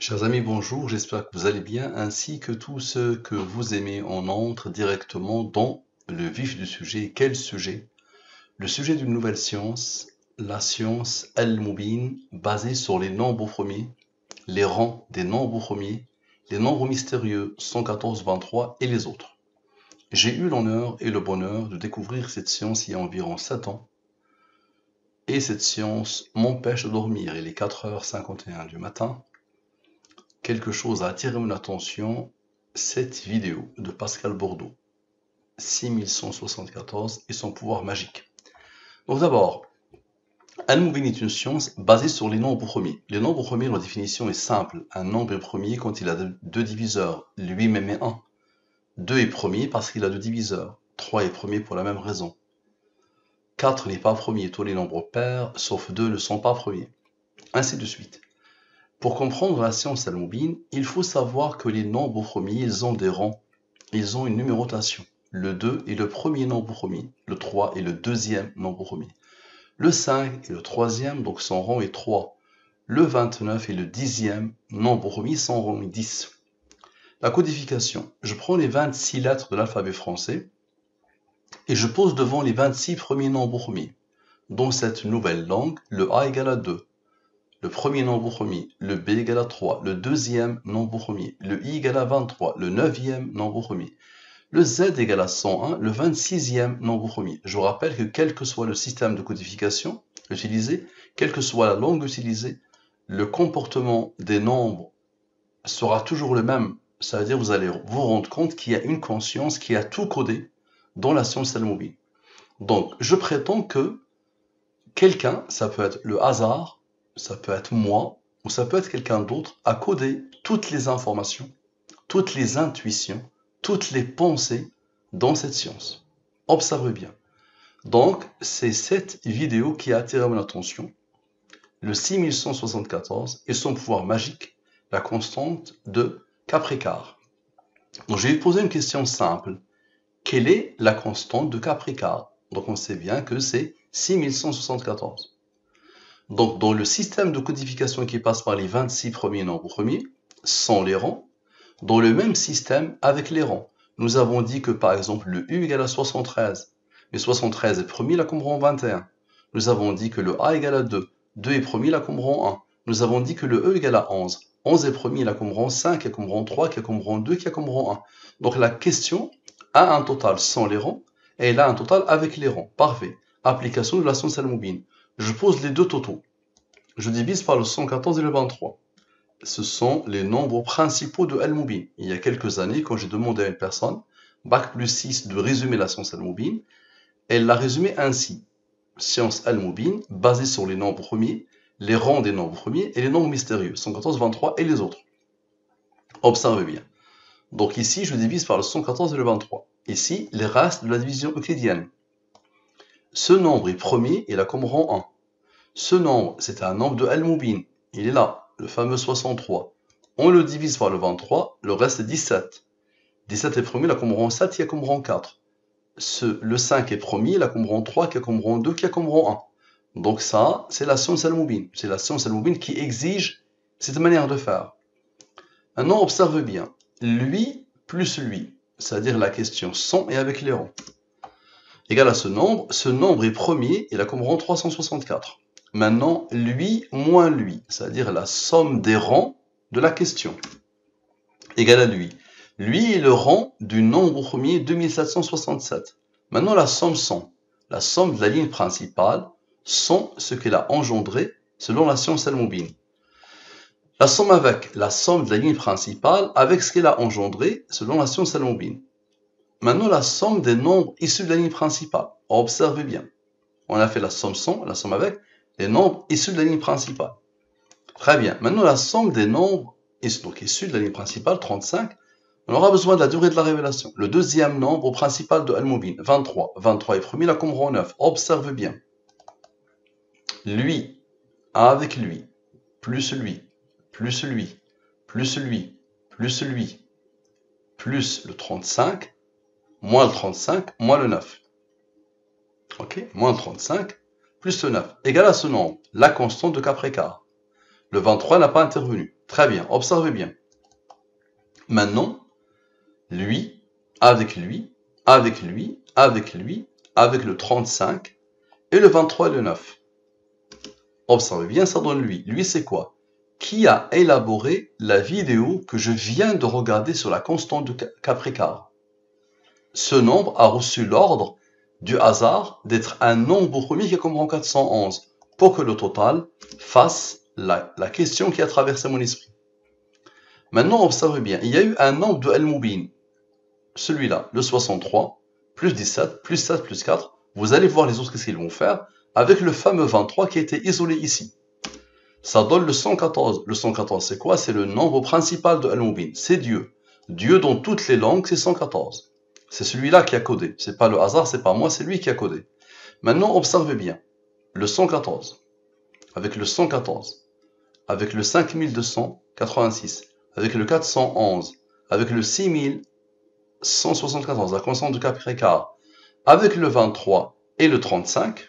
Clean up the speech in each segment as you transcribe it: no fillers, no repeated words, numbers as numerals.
Chers amis, bonjour, j'espère que vous allez bien, ainsi que tous ceux que vous aimez. On entre directement dans le vif du sujet. Quel sujet? Le sujet d'une nouvelle science, la science Al-Mubin, basée sur les nombres premiers, les rangs des nombres premiers, les nombres mystérieux 114, 23 et les autres. J'ai eu l'honneur et le bonheur de découvrir cette science il y a environ 7 ans. Et cette science m'empêche de dormir. Il est 4h51 du matin. Quelque chose a attiré mon attention, cette vidéo de Pascal Bordeaux, 6174 et son pouvoir magique. Donc d'abord, Al-Mubin est une science basée sur les nombres premiers. Les nombres premiers, la définition est simple. Un nombre est premier quand il a deux diviseurs, lui-même est 1. 2 est premier parce qu'il a deux diviseurs. 3 est premier pour la même raison. 4 n'est pas premier, tous les nombres pairs, sauf 2 ne sont pas premiers. Ainsi de suite. Pour comprendre la science Al-Mubin, il faut savoir que les nombres premiers, ils ont des rangs, ils ont une numérotation. Le 2 est le premier nombre premier, le 3 est le deuxième nombre premier. Le 5 est le troisième, donc son rang est 3. Le 29 est le dixième nombre premier, son rang est 10. La codification, je prends les 26 lettres de l'alphabet français et je pose devant les 26 premiers nombres premiers. Dans cette nouvelle langue, le A égale à 2. Le premier nombre premier, le B égale à 3, le deuxième nombre premier, le I égale à 23, le neuvième nombre premier, le Z égale à 101, le 26e nombre premier. Je vous rappelle que quel que soit le système de codification utilisé, quelle que soit la langue utilisée, le comportement des nombres sera toujours le même. Ça veut dire que vous allez vous rendre compte qu'il y a une conscience qui a tout codé dans la science Al-Mubin. Donc, je prétends que quelqu'un, ça peut être le hasard, ça peut être moi, ou ça peut être quelqu'un d'autre, a codé toutes les informations, toutes les intuitions, toutes les pensées dans cette science. Observez bien. Donc, c'est cette vidéo qui a attiré mon attention, le 6174 et son pouvoir magique, la constante de Capricar. Donc, je vais vous poser une question simple. Quelle est la constante de Capricar? Donc, on sait bien que c'est 6174. Donc, dans le système de codification qui passe par les 26 premiers nombres premiers, sans les rangs, dans le même système avec les rangs, nous avons dit que par exemple le U égale à 73, mais 73 est premier, la combine 21. Nous avons dit que le A égale à 2, 2 est premier, la combine 1. Nous avons dit que le E égale à 11, 11 est premier, la combine 5, la combine 3, la combine 2, la combine 1. Donc la question a un total sans les rangs, et elle a un total avec les rangs. Parfait. Application de la science Al-Mubin. Je pose les deux totaux. Je divise par le 114 et le 23. Ce sont les nombres principaux de Al-Mubin. Il y a quelques années, quand j'ai demandé à une personne, Bac plus 6, de résumer la science Al-Mubin, elle l'a résumé ainsi. Science Al-Mubin, basée sur les nombres premiers, les rangs des nombres premiers et les nombres mystérieux, 114, 23 et les autres. Observez bien. Donc ici, je divise par le 114 et le 23. Ici, les restes de la division euclidienne. Ce nombre est premier et la combine 1. Ce nombre, c'est un nombre de Al-Mubin. Il est là, le fameux 63. On le divise par le 23, le reste est 17. 17 est premier, la combine 7, il y a combine 4. Le 5 est premier, la combine 3, qui a combine 2, qui a combine 1. Donc ça, c'est la science Al-Mubin. C'est la science Al-Mubin qui exige cette manière de faire. Maintenant, observe bien. Lui plus lui, c'est-à-dire la question sans et avec les rangs, égale à ce nombre est premier et la combine 364. Maintenant, lui moins lui, c'est-à-dire la somme des rangs de la question, égale à lui. Lui est le rang du nombre premier 2767. Maintenant, la somme 100, la somme de la ligne principale, sont ce qu'elle a engendré selon la science Al-Mubin. La somme avec la somme de la ligne principale avec ce qu'elle a engendré selon la science Al-Mubin. Maintenant, la somme des nombres issus de la ligne principale. Observez bien. On a fait la somme 100, la somme avec les nombres issus de la ligne principale. Très bien. Maintenant, la somme des nombres issus de la ligne principale, 35, on aura besoin de la durée de la révélation. Le deuxième nombre principal de Al-Mubin, 23. 23 est premier, la combine 9. Observe bien. Lui, avec lui, plus lui, plus lui, plus lui, plus lui, plus le 35, moins le 35, moins le 9. Ok, moins le 35, plus le 9, égale à ce nombre, la constante de Capricar. Le 23 n'a pas intervenu. Très bien, observez bien. Maintenant, lui, avec lui, avec lui, avec lui, avec le 35 et le 23 et le 9. Observez bien, ça donne lui. Lui, c'est quoi? Qui a élaboré la vidéo que je viens de regarder sur la constante de Capricar? Ce nombre a reçu l'ordre du hasard d'être un nombre premier qui est comme en 411 pour que le total fasse la question qui a traversé mon esprit. Maintenant, observez bien, il y a eu un nombre de Al-Mubin. Celui-là, le 63, plus 17, plus 7, plus 4. Vous allez voir les autres, qu'est-ce qu'ils vont faire avec le fameux 23 qui a été isolé ici. Ça donne le 114. Le 114, c'est quoi? C'est le nombre principal de Al-Mubin. C'est Dieu. Dieu dans toutes les langues, c'est 114. C'est celui-là qui a codé. C'est pas le hasard, c'est pas moi, c'est lui qui a codé. Maintenant, observez bien. Le 114, avec le 114, avec le 5286, avec le 411, avec le 6174, la constante de Capricar, avec le 23 et le 35,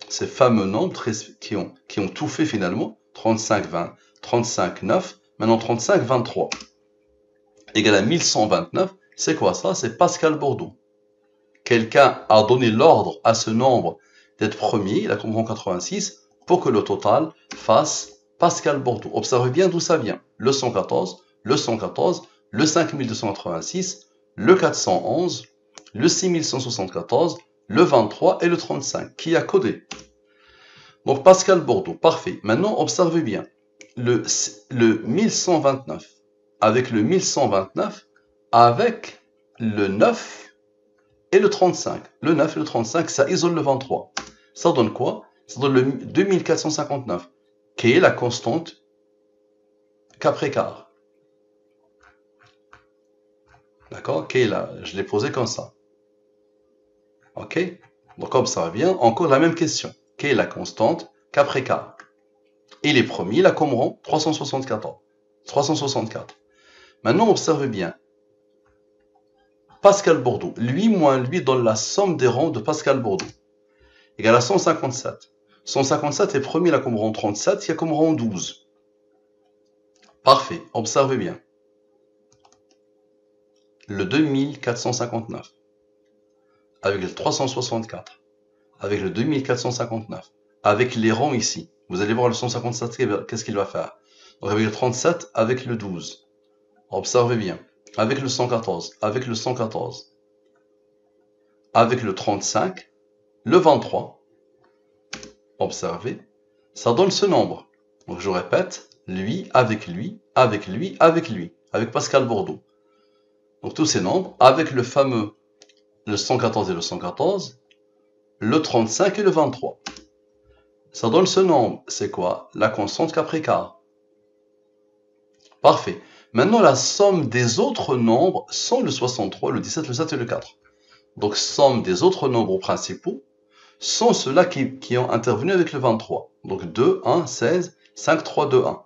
ces fameux nombres qui ont tout fait finalement, 35, 20, 35, 9, maintenant 35, 23, égale à 1129, c'est quoi ça? C'est Pascal Bordeaux. Quelqu'un a donné l'ordre à ce nombre d'être premier, la constante 86, pour que le total fasse Pascal Bordeaux. Observez bien d'où ça vient. Le 114, le 114, le 5286, le 411, le 6174, le 23 et le 35, qui a codé. Donc Pascal Bordeaux, parfait. Maintenant, observez bien. Le 1129, avec le 1129, avec le 9 et le 35. Le 9 et le 35, ça isole le 23. Ça donne quoi? Ça donne le 2459, qui est la constante Capricar. D'accord? Qui est là? Je l'ai posé comme ça. Ok? Donc observez bien, encore la même question. Quelle est la constante Capricar? Et les premiers, la Qomran, 364. Maintenant, observez bien. Pascal Bordeaux, lui moins lui donne la somme des rangs de Pascal Bordeaux, égale à 157. 157 est premier, la Qomran 37, il y a Qomran 12. Parfait, observez bien. Le 2459, avec le 364, avec le 2459, avec les rangs ici. Vous allez voir le 157, qu'est-ce qu'il va faire? Donc avec le 37, avec le 12. Observez bien. Avec le 114, avec le 114, avec le 35, le 23. Observez. Ça donne ce nombre. Donc je répète, lui, avec lui, avec lui, avec lui, avec Pascal Bordeaux. Donc tous ces nombres, avec le fameux, le 114 et le 114, le 35 et le 23. Ça donne ce nombre. C'est quoi? La constante Capricar. Parfait. Maintenant, la somme des autres nombres sont le 63, le 17, le 7 et le 4. Donc, somme des autres nombres principaux sont ceux-là qui ont intervenu avec le 23. Donc, 2, 1, 16, 5, 3, 2, 1.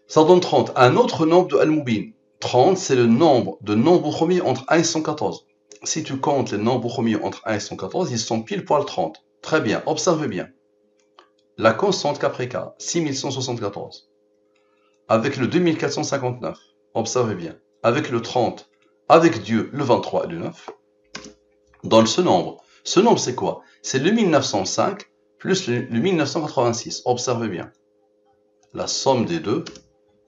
Ça donne 30. Un autre nombre de Al-Mubin. 30, c'est le nombre de nombres premiers entre 1 et 114. Si tu comptes les nombres premiers entre 1 et 114, ils sont pile poil 30. Très bien, observez bien. La constante Capricar, 6174. Avec le 2459, observez bien, avec le 30, avec Dieu, le 23 et le 9, donne ce nombre. Ce nombre, c'est quoi? C'est le 1905 plus le 1986. Observez bien. La somme des deux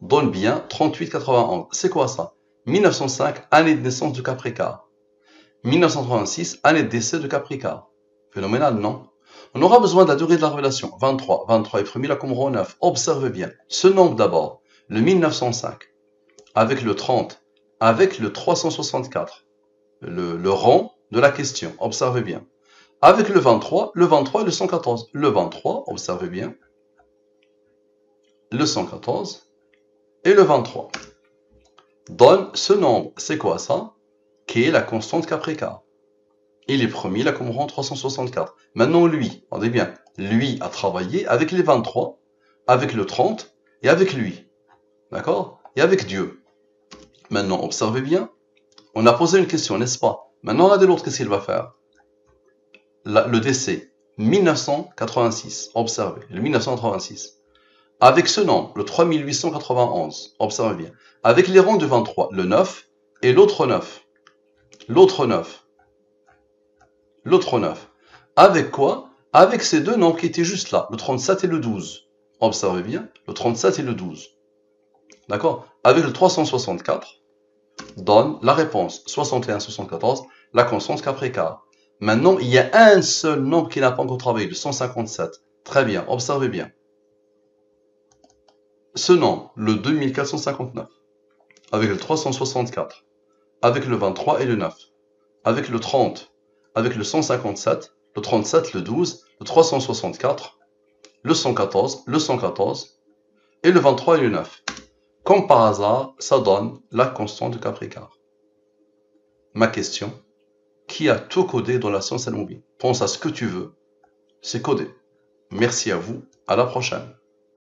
donne bien 3891. C'est quoi ça? 1905, année de naissance de Capricar. 1986, année de décès de Capricar. Phénoménal, non? On aura besoin de la durée de la révélation. 23. 23 est premier, la Qomran 9. Observez bien. Ce nombre d'abord. Le 1905, avec le 30, avec le 364, le rang de la question, observez bien. Avec le 23 et le 114. Le 23, observez bien, le 114 et le 23. Donne ce nombre. C'est quoi ça? Qui est la constante Capricar. Il est premier, la Qomran 364. Maintenant, lui, regardez bien, lui a travaillé avec les 23, avec le 30 et avec lui. D'accord? Et avec Dieu. Maintenant, observez bien. On a posé une question, n'est-ce pas? Maintenant, on a de l'autre, qu'est-ce qu'il va faire? Le décès, 1986. Observez, le 1986. avec ce nombre, le 3891, observez bien, avec les rangs de 23, le 9 et l'autre 9, l'autre 9, l'autre 9. Avec quoi? Avec ces deux nombres qui étaient juste là, le 37 et le 12. Observez bien, le 37 et le 12. D'accord? Avec le 364, donne la réponse 61-74, la constante K'. Maintenant, il y a un seul nombre qui n'a pas encore travaillé, le 157. Très bien, observez bien. Ce nombre, le 2459, avec le 364, avec le 23 et le 9, avec le 30, avec le 157, le 37, le 12, le 364, le 114 et le 23 et le 9. Comme par hasard, ça donne la constante de K'. Ma question, qui a tout codé dans la science Al-Moubine? Pense à ce que tu veux, c'est codé. Merci à vous, à la prochaine.